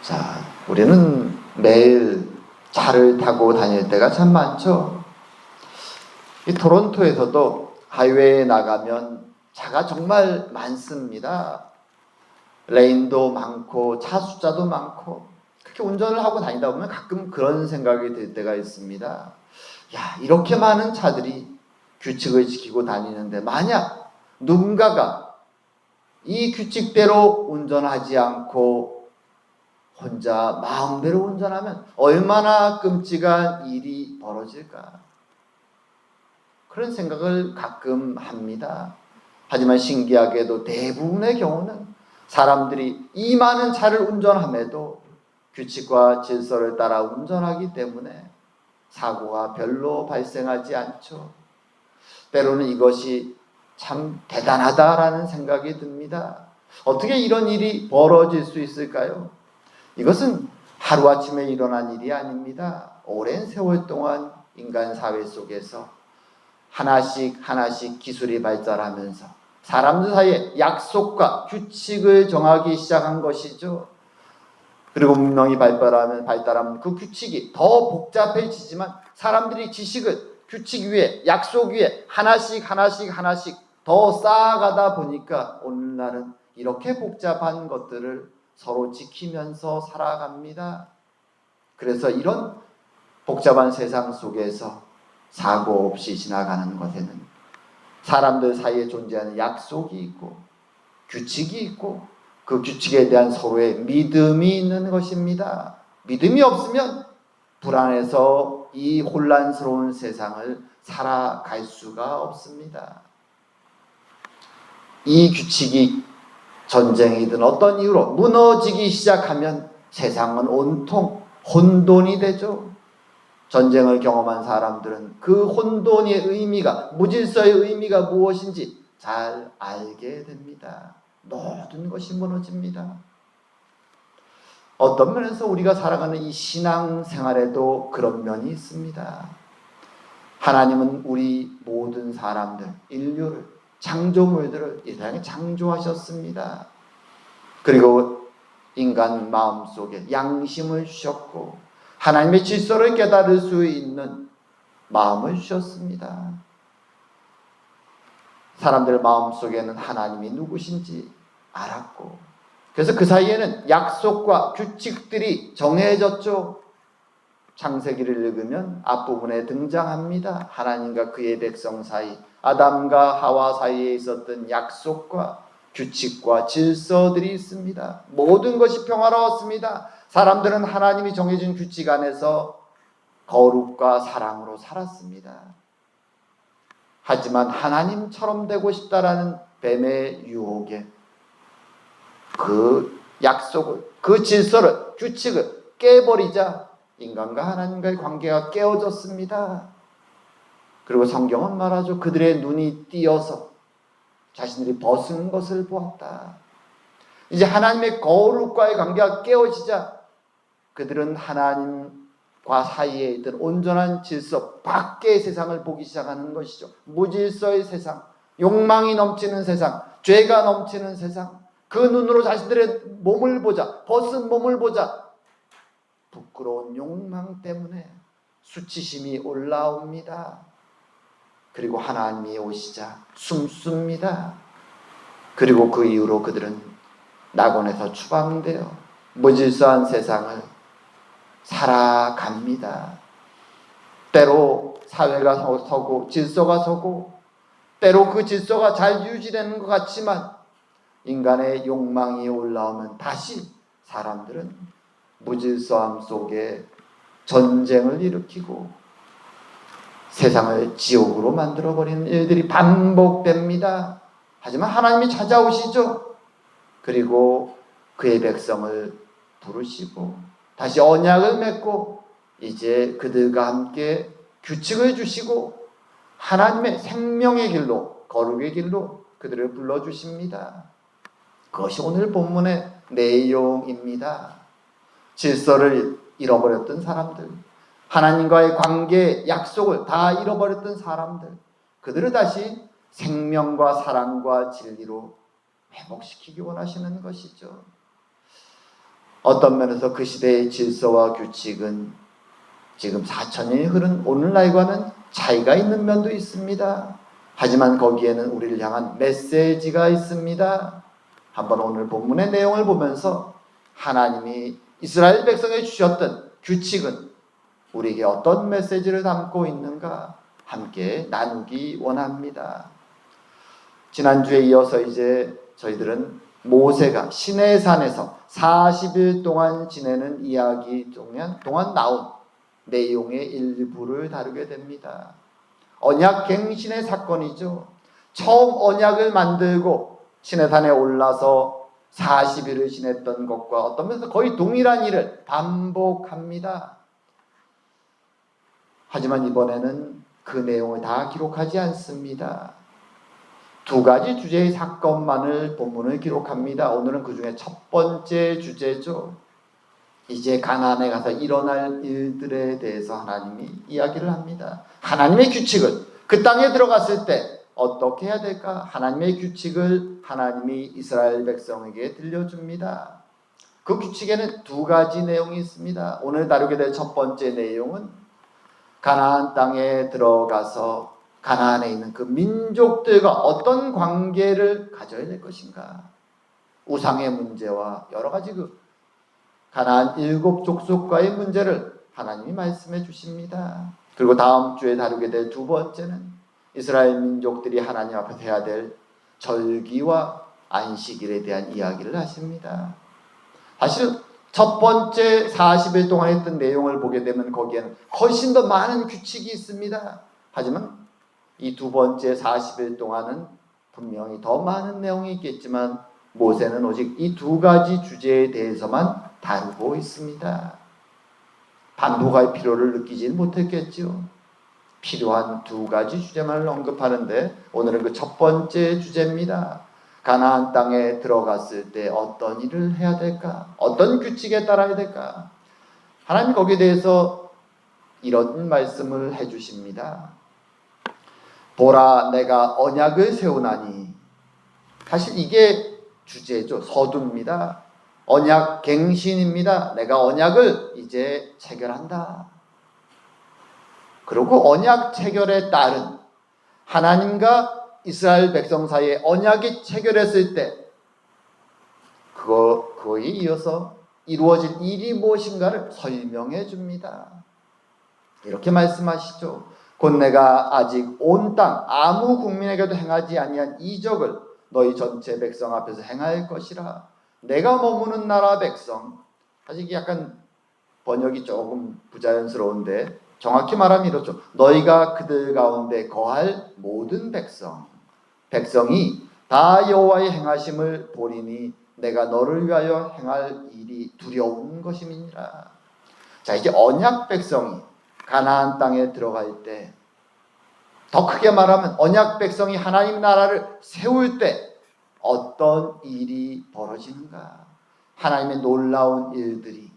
자, 우리는 매일 차를 타고 다닐 때가 참 많죠. 이 토론토에서도 하이웨이에 나가면 차가 정말 많습니다. 레인도 많고 차 숫자도 많고, 그렇게 운전을 하고 다니다 보면 가끔 그런 생각이 들 때가 있습니다. 야, 이렇게 많은 차들이 규칙을 지키고 다니는데 만약 누군가가 이 규칙대로 운전하지 않고 혼자 마음대로 운전하면 얼마나 끔찍한 일이 벌어질까? 그런 생각을 가끔 합니다. 하지만 신기하게도 대부분의 경우는 사람들이 이 많은 차를 운전함에도 규칙과 질서를 따라 운전하기 때문에 사고가 별로 발생하지 않죠. 때로는 이것이 참 대단하다라는 생각이 듭니다. 어떻게 이런 일이 벌어질 수 있을까요? 이것은 하루아침에 일어난 일이 아닙니다. 오랜 세월 동안 인간 사회 속에서 하나씩 기술이 발달하면서 사람들 사이에 약속과 규칙을 정하기 시작한 것이죠. 그리고 문명이 발달하면 그 규칙이 더 복잡해지지만 사람들이 지식을 규칙 위에 약속 위에 하나씩 더 쌓아가다 보니까 오늘날은 이렇게 복잡한 것들을 서로 지키면서 살아갑니다. 그래서 이런 복잡한 세상 속에서 사고 없이 지나가는 것에는 사람들 사이에 존재하는 약속이 있고 규칙이 있고 그 규칙에 대한 서로의 믿음이 있는 것입니다. 믿음이 없으면 불안해서 이 혼란스러운 세상을 살아갈 수가 없습니다. 이 규칙이 전쟁이든 어떤 이유로 무너지기 시작하면 세상은 온통 혼돈이 되죠. 전쟁을 경험한 사람들은 그 혼돈의 의미가, 무질서의 의미가 무엇인지 잘 알게 됩니다. 모든 것이 무너집니다. 어떤 면에서 우리가 살아가는 이 신앙생활에도 그런 면이 있습니다. 하나님은 우리 모든 사람들, 인류를, 창조물들을 이 세상에 창조하셨습니다. 그리고 인간 마음속에 양심을 주셨고 하나님의 질서를 깨달을 수 있는 마음을 주셨습니다. 사람들 마음속에는 하나님이 누구신지 알았고 그래서 그 사이에는 약속과 규칙들이 정해졌죠. 창세기를 읽으면 앞부분에 등장합니다. 하나님과 그의 백성 사이, 아담과 하와 사이에 있었던 약속과 규칙과 질서들이 있습니다. 모든 것이 평화로웠습니다. 사람들은 하나님이 정해준 규칙 안에서 거룩과 사랑으로 살았습니다. 하지만 하나님처럼 되고 싶다라는 뱀의 유혹에 그 약속을, 그 질서를, 규칙을 깨버리자 인간과 하나님과의 관계가 깨어졌습니다. 그리고 성경은 말하죠. 그들의 눈이 띄어서 자신들이 벗은 것을 보았다. 이제 하나님의 거룩과의 관계가 깨어지자 그들은 하나님과 사이에 있던 온전한 질서 밖의 세상을 보기 시작하는 것이죠. 무질서의 세상, 욕망이 넘치는 세상, 죄가 넘치는 세상, 그 눈으로 자신들의 몸을 보자, 벗은 몸을 보자 부끄러운 욕망 때문에 수치심이 올라옵니다. 그리고 하나님이 오시자 숨습니다. 그리고 그 이후로 그들은 낙원에서 추방되어 무질서한 세상을 살아갑니다. 때로 사회가 서고 질서가 서고 때로 그 질서가 잘 유지되는 것 같지만 인간의 욕망이 올라오면 다시 사람들은 무질서함 속에 전쟁을 일으키고 세상을 지옥으로 만들어버리는 일들이 반복됩니다. 하지만 하나님이 찾아오시죠. 그리고 그의 백성을 부르시고 다시 언약을 맺고 이제 그들과 함께 규칙을 주시고 하나님의 생명의 길로, 거룩의 길로 그들을 불러주십니다. 그것이 오늘 본문의 내용입니다. 질서를 잃어버렸던 사람들, 하나님과의 관계, 약속을 다 잃어버렸던 사람들, 그들을 다시 생명과 사랑과 진리로 회복시키기 원하시는 것이죠. 어떤 면에서 그 시대의 질서와 규칙은 지금 4천년이 흐른 오늘날과는 차이가 있는 면도 있습니다. 하지만 거기에는 우리를 향한 메시지가 있습니다. 한번 오늘 본문의 내용을 보면서 하나님이 이스라엘 백성에 주셨던 규칙은 우리에게 어떤 메시지를 담고 있는가 함께 나누기 원합니다. 지난주에 이어서 이제 저희들은 모세가 시내산에서 40일 동안 지내는 이야기 동안 나온 내용의 일부를 다루게 됩니다. 언약 갱신의 사건이죠. 처음 언약을 만들고 시내산에 올라서 40일을 지냈던 것과 어떤 면에서 거의 동일한 일을 반복합니다. 하지만 이번에는 그 내용을 다 기록하지 않습니다. 두 가지 주제의 사건만을 본문을 기록합니다. 오늘은 그 중에 첫 번째 주제죠. 이제 가나안에 가서 일어날 일들에 대해서 하나님이 이야기를 합니다. 하나님의 규칙을 그 땅에 들어갔을 때 어떻게 해야 될까? 하나님의 규칙을 하나님이 이스라엘 백성에게 들려줍니다. 그 규칙에는 두 가지 내용이 있습니다. 오늘 다루게 될 첫 번째 내용은 가나안 땅에 들어가서 가나안에 있는 그 민족들과 어떤 관계를 가져야 될 것인가? 우상의 문제와 여러 가지 그 가나안 7 족속과의 문제를 하나님이 말씀해 주십니다. 그리고 다음 주에 다루게 될 두 번째는 이스라엘 민족들이 하나님 앞에서 해야 될 절기와 안식일에 대한 이야기를 하십니다. 사실 첫 번째 40일 동안 했던 내용을 보게 되면 거기에는 훨씬 더 많은 규칙이 있습니다. 하지만 이 두 번째 40일 동안은 분명히 더 많은 내용이 있겠지만 모세는 오직 이 두 가지 주제에 대해서만 다루고 있습니다. 반복할 필요를 느끼지는 못했겠죠. 필요한 두 가지 주제만을 언급하는데 오늘은 그 첫 번째 주제입니다. 가나안 땅에 들어갔을 때 어떤 일을 해야 될까? 어떤 규칙에 따라야 될까? 하나님 거기에 대해서 이런 말씀을 해주십니다. 보라, 내가 언약을 세우나니. 사실 이게 주제죠. 서두입니다. 언약 갱신입니다. 내가 언약을 이제 체결한다. 그리고 언약 체결에 따른 하나님과 이스라엘 백성 사이에 언약이 체결했을 때 그거에 이어서 이루어질 일이 무엇인가를 설명해 줍니다. 이렇게 말씀하시죠. 곧 내가 아직 온 땅 아무 국민에게도 행하지 아니한 이적을 너희 전체 백성 앞에서 행할 것이라. 내가 머무는 나라 백성. 사실 이게 약간 번역이 조금 부자연스러운데 정확히 말하면 이렇죠. 너희가 그들 가운데 거할 모든 백성이 다 여호와의 행하심을 보리니 내가 너를 위하여 행할 일이 두려운 것임이니라. 자, 이제 언약 백성이 가나안 땅에 들어갈 때, 더 크게 말하면 언약 백성이 하나님 나라를 세울 때 어떤 일이 벌어지는가? 하나님의 놀라운 일들이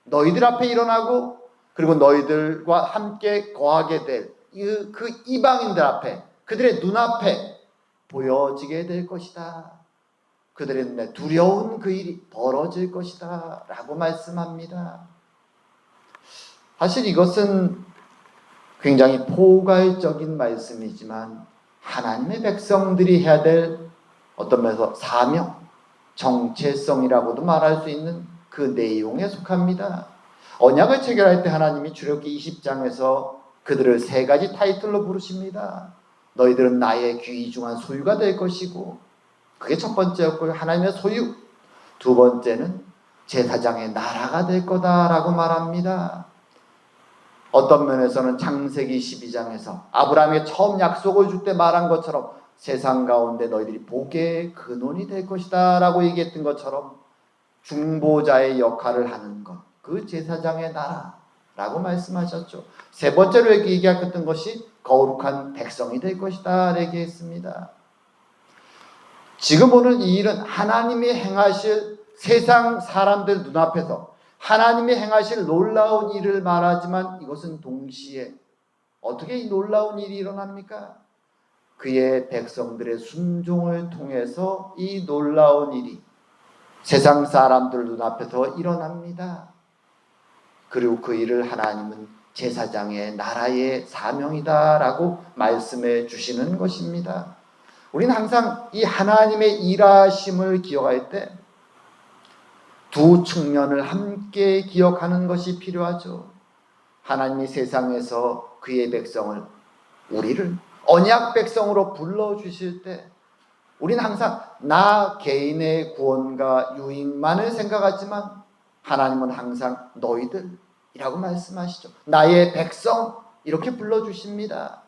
너희들 앞에 일어나고 그리고 너희들과 함께 거하게 될 그 이방인들 앞에, 그들의 눈앞에 보여지게 될 것이다. 그들의 눈에 두려운 그 일이 벌어질 것이다 라고 말씀합니다. 사실 이것은 굉장히 포괄적인 말씀이지만 하나님의 백성들이 해야 될 어떤 면에서 사명, 정체성이라고도 말할 수 있는 그 내용에 속합니다. 언약을 체결할 때 하나님이 출애굽기 20장에서 그들을 3가지 타이틀로 부르십니다. 너희들은 나의 귀중한 소유가 될 것이고, 그게 첫 번째였고요. 하나님의 소유. 두 번째는 제사장의 나라가 될 거다라고 말합니다. 어떤 면에서는 창세기 12장에서 아브라함에게 처음 약속을 줄 때 말한 것처럼 세상 가운데 너희들이 복의 근원이 될 것이다 라고 얘기했던 것처럼 중보자의 역할을 하는 것, 그 제사장의 나라라고 말씀하셨죠. 세 번째로 얘기했던 것이 거룩한 백성이 될 것이다 얘기했습니다. 지금 오늘 이 일은 하나님이 행하실 세상 사람들 눈앞에서 하나님이 행하실 놀라운 일을 말하지만 이것은 동시에 어떻게 이 놀라운 일이 일어납니까? 그의 백성들의 순종을 통해서 이 놀라운 일이 세상 사람들 눈앞에서 일어납니다. 그리고 그 일을 하나님은 제사장의 나라의 사명이다라고 말씀해 주시는 것입니다. 우리는 항상 이 하나님의 일하심을 기억할 때 두 측면을 함께 기억하는 것이 필요하죠. 하나님이 세상에서 그의 백성을, 우리를 언약 백성으로 불러주실 때 우리는 항상 나 개인의 구원과 유익만을 생각하지만 하나님은 항상 너희들이라고 말씀하시죠. 나의 백성 이렇게 불러주십니다.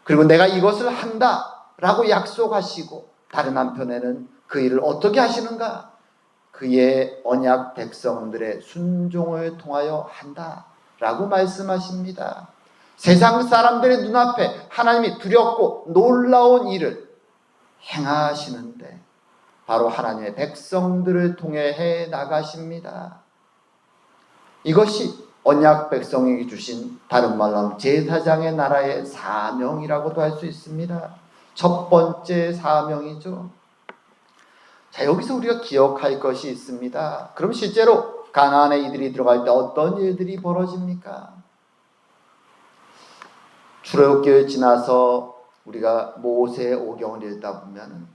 그리고 내가 이것을 한다라고 약속하시고 다른 한편에는 그 일을 어떻게 하시는가? 그의 언약 백성들의 순종을 통하여 한다라고 말씀하십니다. 세상 사람들의 눈앞에 하나님이 두렵고 놀라운 일을 행하시는데 바로 하나님의 백성들을 통해 해 나가십니다. 이것이 언약 백성에게 주신 다른 말로 하면 제사장의 나라의 사명이라고도 할 수 있습니다. 첫 번째 사명이죠. 자, 여기서 우리가 기억할 것이 있습니다. 그럼 실제로 가나안에 이들이 들어갈 때 어떤 일들이 벌어집니까? 출애굽기를 지나서 우리가 모세 오경을 읽다 보면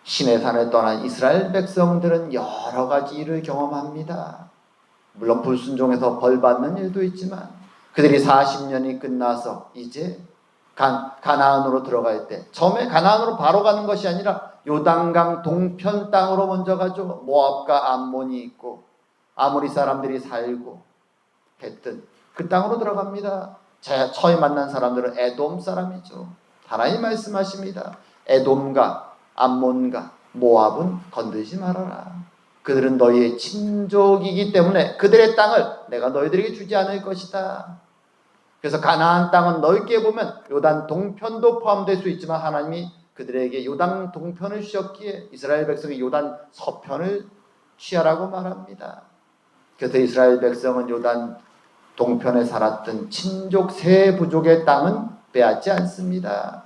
시내산을 떠난 이스라엘 백성들은 여러 가지 일을 경험합니다. 물론 불순종해서 벌받는 일도 있지만 그들이 40년이 끝나서 이제 가나안으로 들어갈 때 처음에 가나안으로 바로 가는 것이 아니라 요단강 동편 땅으로 먼저 가죠. 모압과 암몬이 있고 아모리 사람들이 살고 했던 그 땅으로 들어갑니다. 처음 만난 사람들은 에돔 사람이죠. 하나님 말씀하십니다. 에돔과 암몬과 모압은 건들지 말아라. 그들은 너희의 친족이기 때문에 그들의 땅을 내가 너희들에게 주지 않을 것이다. 그래서 가나안 땅은 넓게 보면 요단 동편도 포함될 수 있지만 하나님이 그들에게 요단 동편을 주셨기에 이스라엘 백성이 요단 서편을 취하라고 말합니다. 그래서 이스라엘 백성은 요단 동편에 살았던 친족 세 부족의 땅은 빼앗지 않습니다.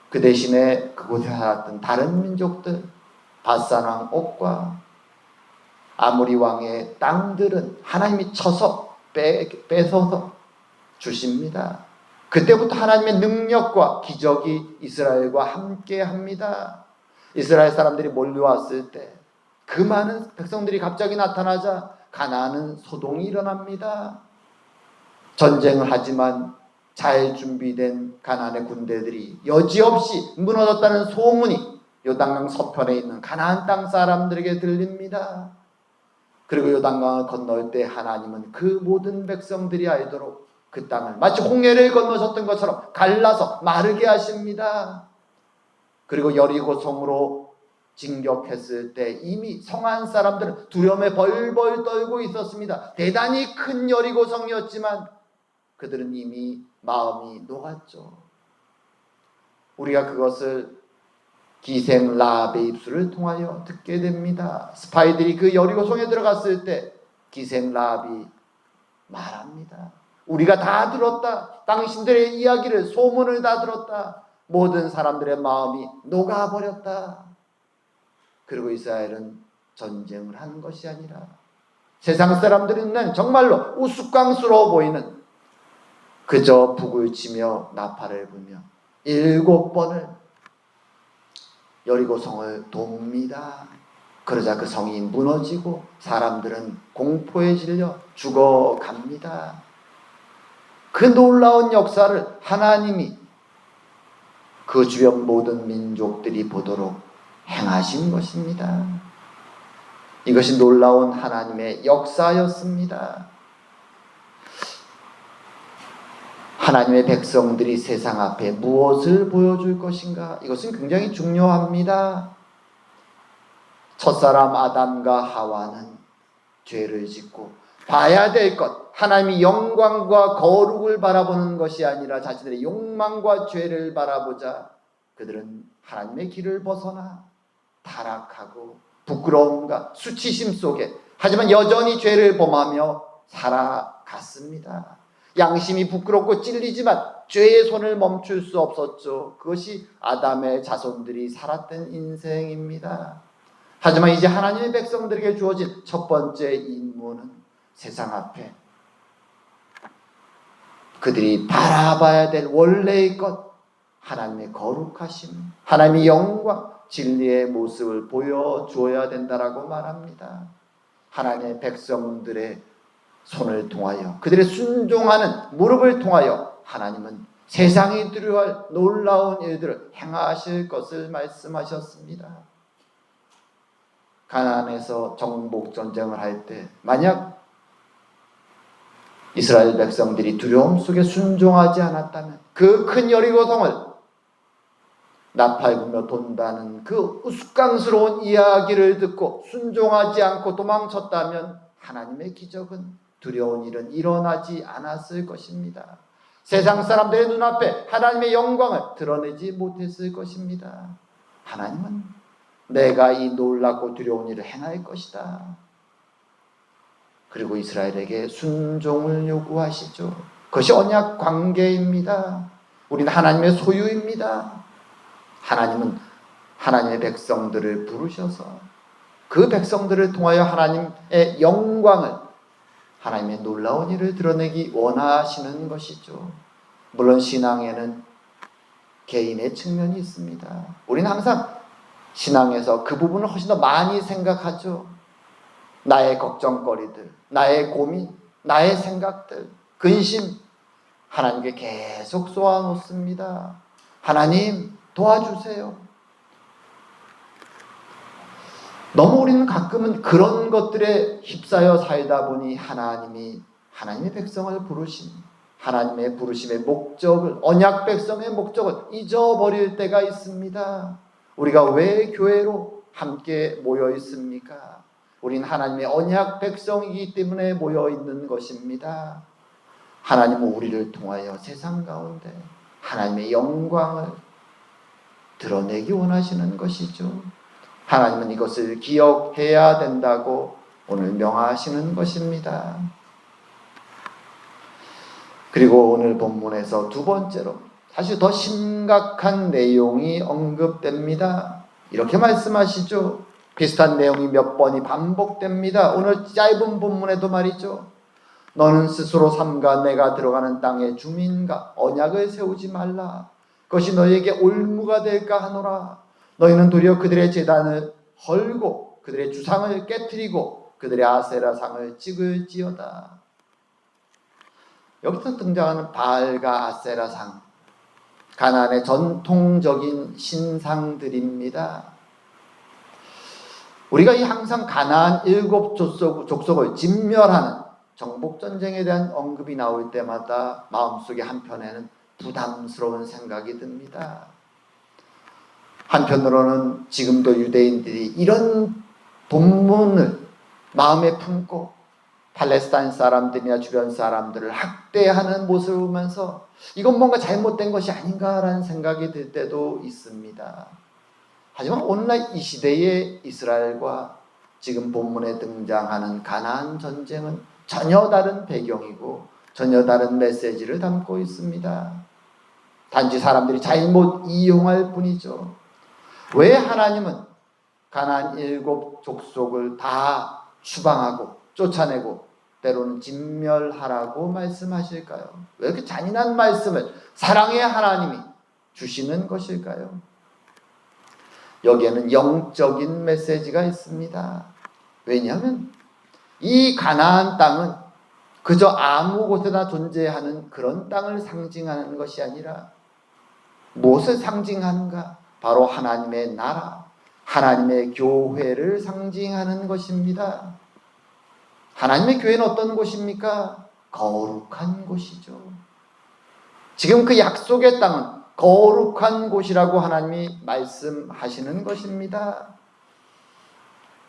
그 대신에 그곳에 살았던 다른 민족들, 바산 왕 옥과 아모리 왕의 땅들은 하나님이 쳐서 뺏어서 주십니다. 그때부터 하나님의 능력과 기적이 이스라엘과 함께 합니다. 이스라엘 사람들이 몰려왔을 때 그 많은 백성들이 갑자기 나타나자 가나안은 소동이 일어납니다. 전쟁을 하지만 잘 준비된 가나안의 군대들이 여지없이 무너졌다는 소문이 요단강 서편에 있는 가나안 땅 사람들에게 들립니다. 그리고 요단강을 건널 때 하나님은 그 모든 백성들이 알도록 그 땅을 마치 홍해를 건너셨던 것처럼 갈라서 마르게 하십니다. 그리고 여리고 성으로 진격했을 때 이미 성한 사람들은 두려움에 벌벌 떨고 있었습니다. 대단히 큰 여리고 성이었지만 그들은 이미 마음이 녹았죠. 우리가 그것을 기생 라합의 입술을 통하여 듣게 됩니다. 스파이들이 그 여리고성에 들어갔을 때 기생 라합이 말합니다. 우리가 다 들었다. 당신들의 이야기를, 소문을 다 들었다. 모든 사람들의 마음이 녹아버렸다. 그리고 이스라엘은 전쟁을 하는 것이 아니라 세상 사람들은 정말로 우스꽝스러워 보이는 그저 북을 치며 나팔을 불며 7번을 여리고성을 돕니다. 그러자 그 성이 무너지고 사람들은 공포에 질려 죽어갑니다. 그 놀라운 역사를 하나님이 그 주변 모든 민족들이 보도록 행하신 것입니다. 이것이 놀라운 하나님의 역사였습니다. 하나님의 백성들이 세상 앞에 무엇을 보여줄 것인가? 이것은 굉장히 중요합니다. 첫사람 아담과 하와는 죄를 짓고 봐야 될 것, 하나님이 영광과 거룩을 바라보는 것이 아니라 자신들의 욕망과 죄를 바라보자 그들은 하나님의 길을 벗어나 타락하고 부끄러움과 수치심 속에 하지만 여전히 죄를 범하며 살아갔습니다. 양심이 부끄럽고 찔리지만 죄의 손을 멈출 수 없었죠. 그것이 아담의 자손들이 살았던 인생입니다. 하지만 이제 하나님의 백성들에게 주어진 첫 번째 임무는 세상 앞에 그들이 바라봐야 될 원래의 것, 하나님의 거룩하심, 하나님의 영광, 진리의 모습을 보여주어야 된다라고 말합니다. 하나님의 백성들의 손을 통하여, 그들의 순종하는 무릎을 통하여 하나님은 세상이 두려워할 놀라운 일들을 행하실 것을 말씀하셨습니다. 가나안에서 정복 전쟁을 할 때 만약 이스라엘 백성들이 두려움 속에 순종하지 않았다면 그 큰 여리고성을 나팔 불며 돈다는 그 우스꽝스러운 이야기를 듣고 순종하지 않고 도망쳤다면 하나님의 기적은, 두려운 일은 일어나지 않았을 것입니다. 세상 사람들의 눈앞에 하나님의 영광을 드러내지 못했을 것입니다. 하나님은 내가 이 놀랍고 두려운 일을 행할 것이다. 그리고 이스라엘에게 순종을 요구하시죠. 그것이 언약 관계입니다. 우리는 하나님의 소유입니다. 하나님은 하나님의 백성들을 부르셔서 그 백성들을 통하여 하나님의 영광을, 하나님의 놀라운 일을 드러내기 원하시는 것이죠. 물론 신앙에는 개인의 측면이 있습니다. 우리는 항상 신앙에서 그 부분을 훨씬 더 많이 생각하죠. 나의 걱정거리들, 나의 고민, 나의 생각들, 근심, 하나님께 계속 쏘아놓습니다. 하나님 도와주세요. 너무 우리는 가끔은 그런 것들에 휩싸여 살다 보니 하나님의 백성을 부르신, 하나님의 부르심의 목적을, 언약 백성의 목적을 잊어버릴 때가 있습니다. 우리가 왜 교회로 함께 모여 있습니까? 우리는 하나님의 언약 백성이기 때문에 모여 있는 것입니다. 하나님은 우리를 통하여 세상 가운데 하나님의 영광을 드러내기 원하시는 것이죠. 하나님은 이것을 기억해야 된다고 오늘 명하시는 것입니다. 그리고 오늘 본문에서 두 번째로 사실 더 심각한 내용이 언급됩니다. 이렇게 말씀하시죠. 비슷한 내용이 몇 번이 반복됩니다. 오늘 짧은 본문에도 말이죠. 너는 스스로 삼가 내가 들어가는 땅의 주민과 언약을 세우지 말라. 그것이 너희에게 올무가 될까 하노라. 너희는 도리어 그들의 제단을 헐고 그들의 주상을 깨트리고 그들의 아세라상을 찍을지어다. 여기서 등장하는 바알과 아세라상, 가나안의 전통적인 신상들입니다. 우리가 항상 가나안 7 족속을 진멸하는 정복전쟁에 대한 언급이 나올 때마다 마음속에 한편에는 부담스러운 생각이 듭니다. 한편으로는 지금도 유대인들이 이런 본문을 마음에 품고 팔레스타인 사람들이나 주변 사람들을 학대하는 모습을 보면서 이건 뭔가 잘못된 것이 아닌가라는 생각이 들 때도 있습니다. 하지만 오늘날 이 시대의 이스라엘과 지금 본문에 등장하는 가나안 전쟁은 전혀 다른 배경이고 전혀 다른 메시지를 담고 있습니다. 단지 사람들이 잘못 이용할 뿐이죠. 왜 하나님은 가나안 7 족속을 다 추방하고 쫓아내고 때로는 진멸하라고 말씀하실까요? 왜 이렇게 잔인한 말씀을 사랑의 하나님이 주시는 것일까요? 여기에는 영적인 메시지가 있습니다. 왜냐하면 이 가나안 땅은 그저 아무 곳에나 존재하는 그런 땅을 상징하는 것이 아니라 무엇을 상징하는가? 바로 하나님의 나라, 하나님의 교회를 상징하는 것입니다. 하나님의 교회는 어떤 곳입니까? 거룩한 곳이죠. 지금 그 약속의 땅은 거룩한 곳이라고 하나님이 말씀하시는 것입니다.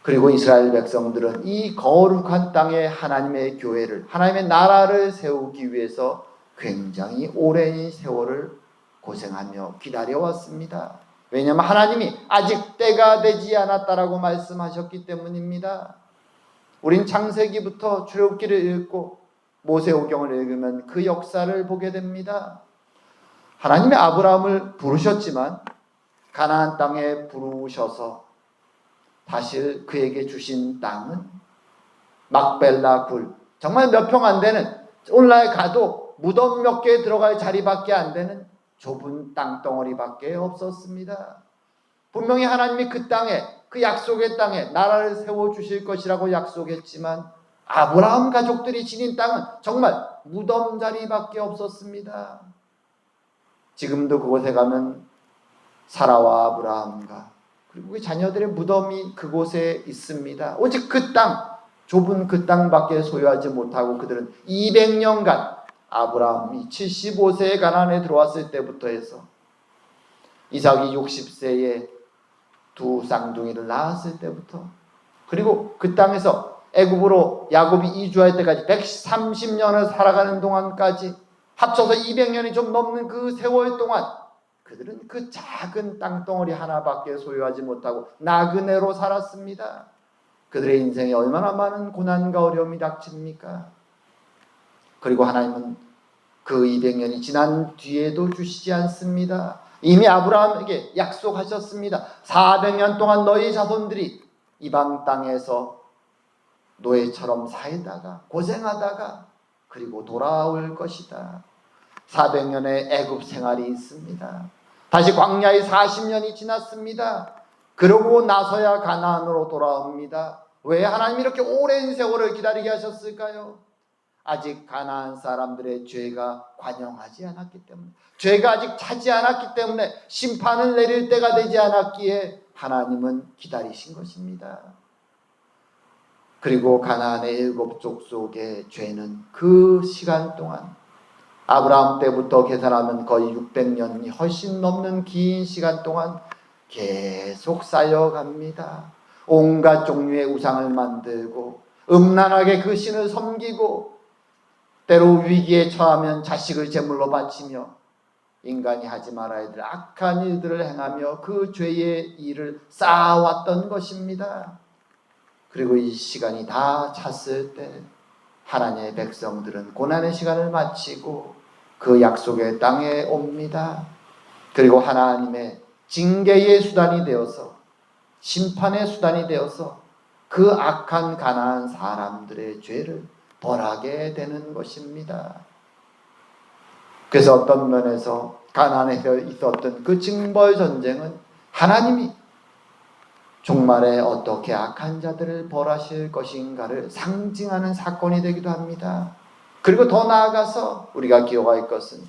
그리고 이스라엘 백성들은 이 거룩한 땅에 하나님의 교회를, 하나님의 나라를 세우기 위해서 굉장히 오랜 세월을 고생하며 기다려왔습니다. 왜냐하면 하나님이 아직 때가 되지 않았다라고 말씀하셨기 때문입니다. 우린 창세기부터 출애굽기를 읽고 모세오경을 읽으면 그 역사를 보게 됩니다. 하나님이 아브라함을 부르셨지만 가나안 땅에 부르셔서 다시 그에게 주신 땅은 막벨라 굴, 정말 몇 평 안 되는, 오늘날 가도 무덤 몇 개 들어갈 자리밖에 안 되는 좁은 땅덩어리밖에 없었습니다. 분명히 하나님이 그 땅에, 그 약속의 땅에 나라를 세워주실 것이라고 약속했지만 아브라함 가족들이 지닌 땅은 정말 무덤 자리밖에 없었습니다. 지금도 그곳에 가면 사라와 아브라함과 그리고 그 자녀들의 무덤이 그곳에 있습니다. 오직 그 땅, 좁은 그 땅밖에 소유하지 못하고 그들은 200년간, 아브라함이 75세에 가나안에 들어왔을 때부터 해서 이삭이 60세에 두 쌍둥이를 낳았을 때부터, 그리고 그 땅에서 애굽으로 야곱이 이주할 때까지 130년을 살아가는 동안까지 합쳐서 200년이 좀 넘는 그 세월 동안 그들은 그 작은 땅덩어리 하나밖에 소유하지 못하고 나그네로 살았습니다. 그들의 인생에 얼마나 많은 고난과 어려움이 닥칩니까? 그리고 하나님은 그 200년이 지난 뒤에도 주시지 않습니다. 이미 아브라함에게 약속하셨습니다. 400년 동안 너희 자손들이 이방 땅에서 노예처럼 살다가 고생하다가 그리고 돌아올 것이다. 400년의 애굽 생활이 있습니다. 다시 광야의 40년이 지났습니다. 그러고 나서야 가나안으로 돌아옵니다. 왜 하나님이 이렇게 오랜 세월을 기다리게 하셨을까요? 아직 가나안 사람들의 죄가 관영하지 않았기 때문에, 죄가 아직 차지 않았기 때문에, 심판을 내릴 때가 되지 않았기에 하나님은 기다리신 것입니다. 그리고 가나안의 7 족속의 죄는 그 시간 동안, 아브라함 때부터 계산하면 거의 600년이 훨씬 넘는 긴 시간 동안 계속 쌓여갑니다. 온갖 종류의 우상을 만들고 음란하게 그 신을 섬기고, 때로 위기에 처하면 자식을 제물로 바치며 인간이 하지 말아야 될 악한 일들을 행하며 그 죄의 일을 쌓아왔던 것입니다. 그리고 이 시간이 다 찼을 때 하나님의 백성들은 고난의 시간을 마치고 그 약속의 땅에 옵니다. 그리고 하나님의 징계의 수단이 되어서, 심판의 수단이 되어서 그 악한 가나안 사람들의 죄를 벌하게 되는 것입니다. 그래서 어떤 면에서 가나안에서 있었던 그 징벌 전쟁은 하나님이 종말에 어떻게 악한 자들을 벌하실 것인가를 상징하는 사건이 되기도 합니다. 그리고 더 나아가서 우리가 기억할 것은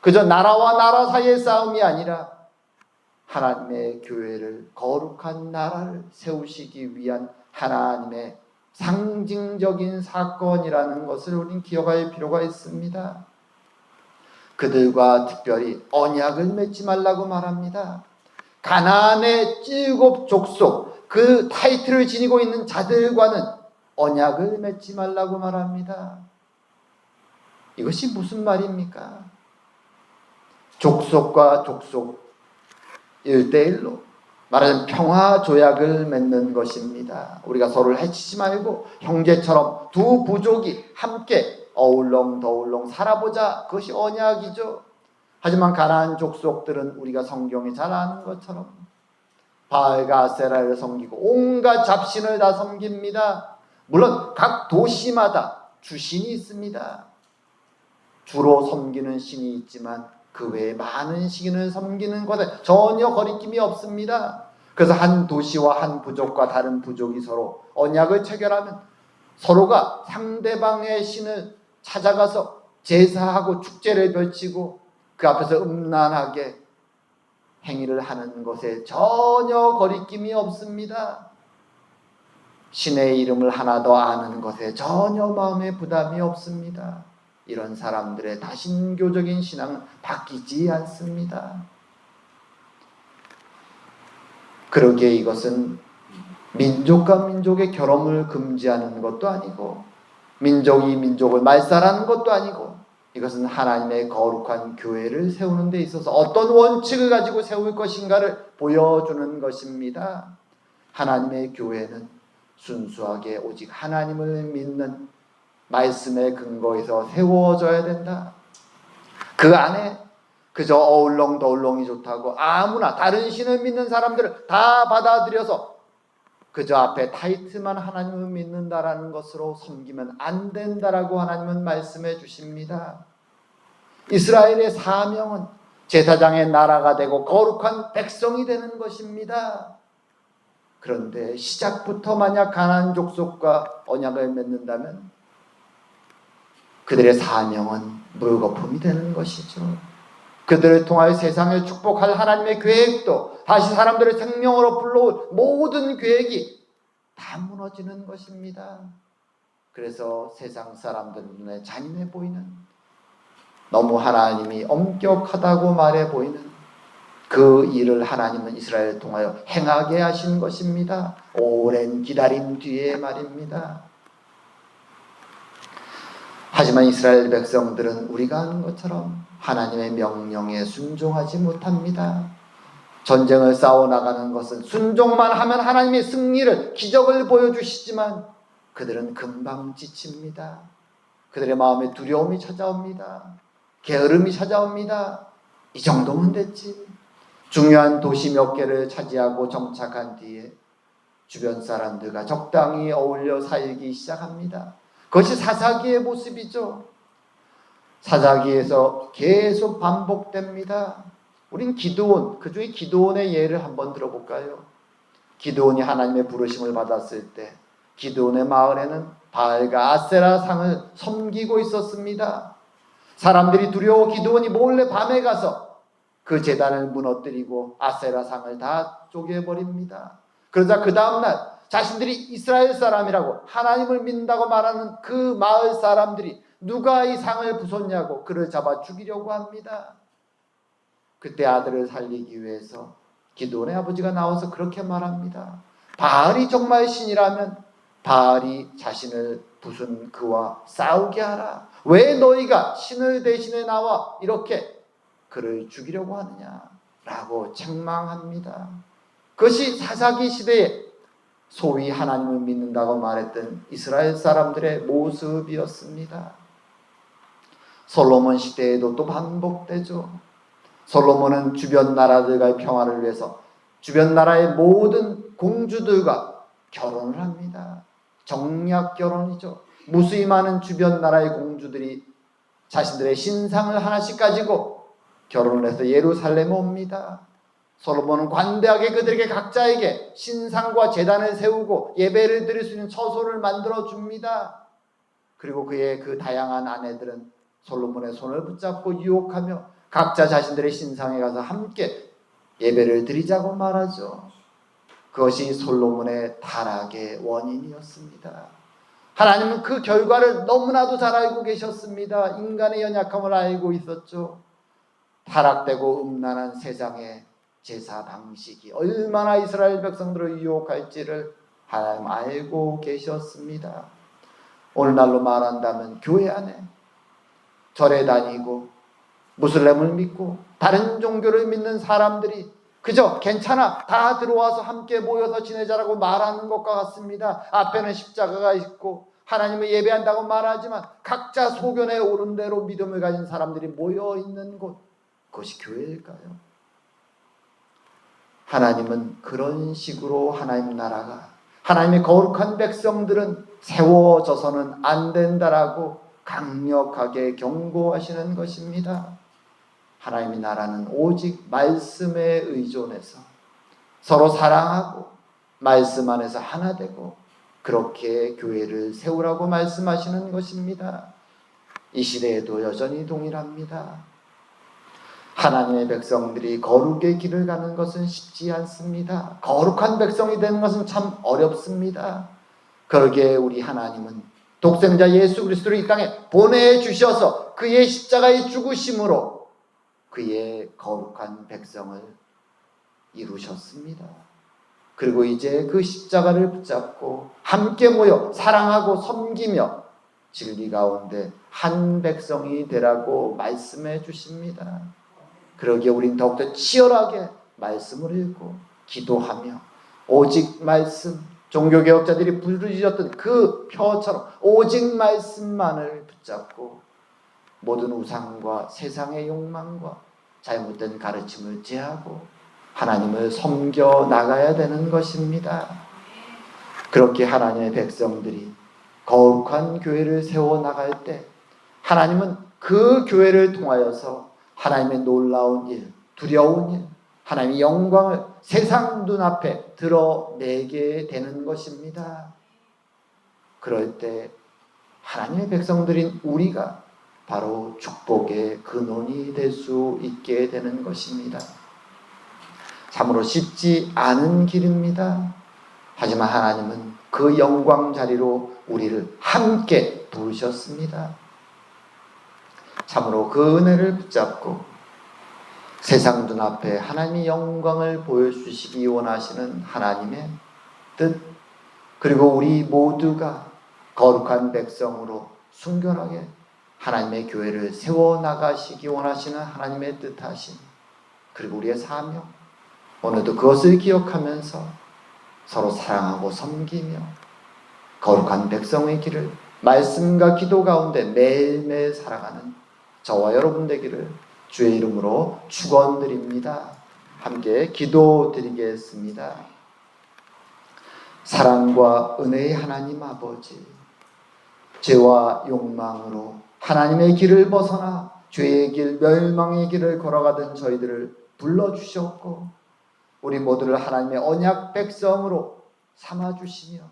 그저 나라와 나라 사이의 싸움이 아니라 하나님의 교회를, 거룩한 나라를 세우시기 위한 하나님의 상징적인 사건이라는 것을 우리는 기억할 필요가 있습니다. 그들과 특별히 언약을 맺지 말라고 말합니다. 가나안의 7 족속, 그 타이틀을 지니고 있는 자들과는 언약을 맺지 말라고 말합니다. 이것이 무슨 말입니까? 족속과 족속 1대1로 말하자면 평화 조약을 맺는 것입니다. 우리가 서로를 해치지 말고 형제처럼 두 부족이 함께 어울렁더울렁 살아보자. 그것이 언약이죠. 하지만 가나안 족속들은 우리가 성경에 잘 아는 것처럼 바알과 아세라를 섬기고 온갖 잡신을 다 섬깁니다. 물론 각 도시마다 주신이 있습니다. 주로 섬기는 신이 있지만 그 외에 많은 신을 섬기는 것에 전혀 거리낌이 없습니다. 그래서 한 도시와 한 부족과 다른 부족이 서로 언약을 체결하면 서로가 상대방의 신을 찾아가서 제사하고 축제를 펼치고 그 앞에서 음란하게 행위를 하는 것에 전혀 거리낌이 없습니다. 신의 이름을 하나 더 아는 것에 전혀 마음에 부담이 없습니다. 이런 사람들의 다신교적인 신앙은 바뀌지 않습니다. 그러기에 이것은 민족과 민족의 결혼을 금지하는 것도 아니고 민족이 민족을 말살하는 것도 아니고 이것은 하나님의 거룩한 교회를 세우는 데 있어서 어떤 원칙을 가지고 세울 것인가를 보여주는 것입니다. 하나님의 교회는 순수하게 오직 하나님을 믿는 말씀의 근거에서 세워져야 된다. 그 안에 그저 어울렁더울렁이 좋다고 아무나 다른 신을 믿는 사람들을 다 받아들여서 그저 앞에 타이틀만 하나님을 믿는다라는 것으로 섬기면 안 된다라고 하나님은 말씀해 주십니다. 이스라엘의 사명은 제사장의 나라가 되고 거룩한 백성이 되는 것입니다. 그런데 시작부터 만약 가나안 족속과 언약을 맺는다면 그들의 사명은 물거품이 되는 것이죠. 그들을 통하여 세상을 축복할 하나님의 계획도, 다시 사람들을 생명으로 불러올 모든 계획이 다 무너지는 것입니다. 그래서 세상 사람들 눈에 잔인해 보이는, 너무 하나님이 엄격하다고 말해 보이는 그 일을 하나님은 이스라엘을 통하여 행하게 하신 것입니다. 오랜 기다림 뒤에 말입니다. 하지만 이스라엘 백성들은 우리가 하는 것처럼 하나님의 명령에 순종하지 못합니다. 전쟁을 싸워나가는 것은 순종만 하면 하나님의 승리를, 기적을 보여주시지만 그들은 금방 지칩니다. 그들의 마음에 두려움이 찾아옵니다. 게으름이 찾아옵니다. 이 정도면 됐지. 중요한 도시 몇 개를 차지하고 정착한 뒤에 주변 사람들과 적당히 어울려 살기 시작합니다. 그것이 사사기의 모습이죠. 사사기에서 계속 반복됩니다. 우린 기드온, 그 중에 기드온의 예를 한번 들어볼까요? 기드온이 하나님의 부르심을 받았을 때 기드온의 마을에는 바알과 아세라 상을 섬기고 있었습니다. 사람들이 두려워 기드온이 몰래 밤에 가서 그 제단을 무너뜨리고 아세라 상을 다 쪼개버립니다. 그러자 그 다음날 자신들이 이스라엘 사람이라고 하나님을 믿는다고 말하는 그 마을 사람들이 누가 이 상을 부쉈냐고 그를 잡아 죽이려고 합니다. 그때 아들을 살리기 위해서 기드온의 아버지가 나와서 그렇게 말합니다. 바알이 정말 신이라면 바알이 자신을 부순 그와 싸우게 하라. 왜 너희가 신을 대신해 나와 이렇게 그를 죽이려고 하느냐라고 책망합니다. 그것이 사사기 시대에 소위 하나님을 믿는다고 말했던 이스라엘 사람들의 모습이었습니다. 솔로몬 시대에도 또 반복되죠. 솔로몬은 주변 나라들과의 평화를 위해서 주변 나라의 모든 공주들과 결혼을 합니다. 정략 결혼이죠. 무수히 많은 주변 나라의 공주들이 자신들의 신상을 하나씩 가지고 결혼을 해서 예루살렘에 옵니다. 솔로몬은 관대하게 그들에게 각자에게 신상과 제단을 세우고 예배를 드릴 수 있는 처소를 만들어 줍니다. 그리고 그의 그 다양한 아내들은 솔로몬의 손을 붙잡고 유혹하며 각자 자신들의 신상에 가서 함께 예배를 드리자고 말하죠. 그것이 솔로몬의 타락의 원인이었습니다. 하나님은 그 결과를 너무나도 잘 알고 계셨습니다. 인간의 연약함을 알고 있었죠. 타락되고 음란한 세상의 제사 방식이 얼마나 이스라엘 백성들을 유혹할지를 하나님 알고 계셨습니다. 오늘날로 말한다면 교회 안에 절에 다니고 무슬림을 믿고 다른 종교를 믿는 사람들이 그저 괜찮아 다 들어와서 함께 모여서 지내자라고 말하는 것과 같습니다. 앞에는 십자가가 있고 하나님을 예배한다고 말하지만 각자 소견에 오른 대로 믿음을 가진 사람들이 모여있는 곳, 그것이 교회일까요? 하나님은 그런 식으로 하나님 나라가, 하나님의 거룩한 백성들은 세워져서는 안 된다라고 강력하게 경고하시는 것입니다. 하나님의 나라는 오직 말씀에 의존해서 서로 사랑하고 말씀 안에서 하나 되고 그렇게 교회를 세우라고 말씀하시는 것입니다. 이 시대에도 여전히 동일합니다. 하나님의 백성들이 거룩의 길을 가는 것은 쉽지 않습니다. 거룩한 백성이 되는 것은 참 어렵습니다. 그러기에 우리 하나님은 독생자 예수 그리스도를 이 땅에 보내주셔서 그의 십자가의 죽으심으로 그의 거룩한 백성을 이루셨습니다. 그리고 이제 그 십자가를 붙잡고 함께 모여 사랑하고 섬기며 진리 가운데 한 백성이 되라고 말씀해 주십니다. 그러기에 우린 더욱더 치열하게 말씀을 읽고 기도하며 오직 말씀, 종교개혁자들이 부르짖었던 그 표처럼 오직 말씀만을 붙잡고 모든 우상과 세상의 욕망과 잘못된 가르침을 제하고 하나님을 섬겨 나가야 되는 것입니다. 그렇게 하나님의 백성들이 거룩한 교회를 세워나갈 때 하나님은 그 교회를 통하여서 하나님의 놀라운 일, 두려운 일, 하나님의 영광을 세상 눈앞에 드러내게 되는 것입니다. 그럴 때 하나님의 백성들인 우리가 바로 축복의 근원이 될 수 있게 되는 것입니다. 참으로 쉽지 않은 길입니다. 하지만 하나님은 그 영광 자리로 우리를 함께 부르셨습니다. 참으로 그 은혜를 붙잡고 세상 눈앞에 하나님의 영광을 보여주시기 원하시는 하나님의 뜻, 그리고 우리 모두가 거룩한 백성으로 순결하게 하나님의 교회를 세워나가시기 원하시는 하나님의 뜻하심, 그리고 우리의 사명, 오늘도 그것을 기억하면서 서로 사랑하고 섬기며 거룩한 백성의 길을 말씀과 기도 가운데 매일매일 살아가는 저와 여러분 되기를 주의 이름으로 축원드립니다. 함께 기도드리겠습니다. 사랑과 은혜의 하나님 아버지, 죄와 욕망으로 하나님의 길을 벗어나 죄의 길, 멸망의 길을 걸어가던 저희들을 불러주셨고 우리 모두를 하나님의 언약 백성으로 삼아주시며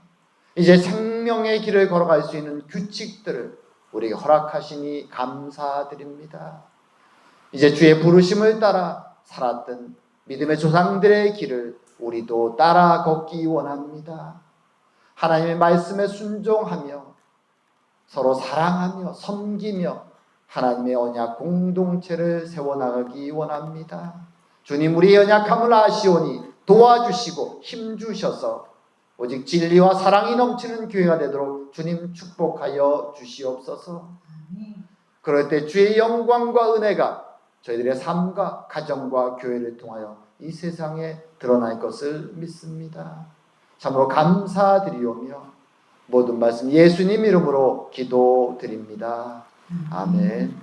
이제 생명의 길을 걸어갈 수 있는 규칙들을 우리에게 허락하시니 감사드립니다. 이제 주의 부르심을 따라 살았던 믿음의 조상들의 길을 우리도 따라 걷기 원합니다. 하나님의 말씀에 순종하며 서로 사랑하며 섬기며 하나님의 언약 공동체를 세워나가기 원합니다. 주님, 우리의 연약함을 아시오니 도와주시고 힘주셔서 오직 진리와 사랑이 넘치는 교회가 되도록 주님 축복하여 주시옵소서. 그럴 때 주의 영광과 은혜가 저희들의 삶과 가정과 교회를 통하여 이 세상에 드러날 것을 믿습니다. 참으로 감사드리오며 모든 말씀 예수님 이름으로 기도드립니다. 아멘.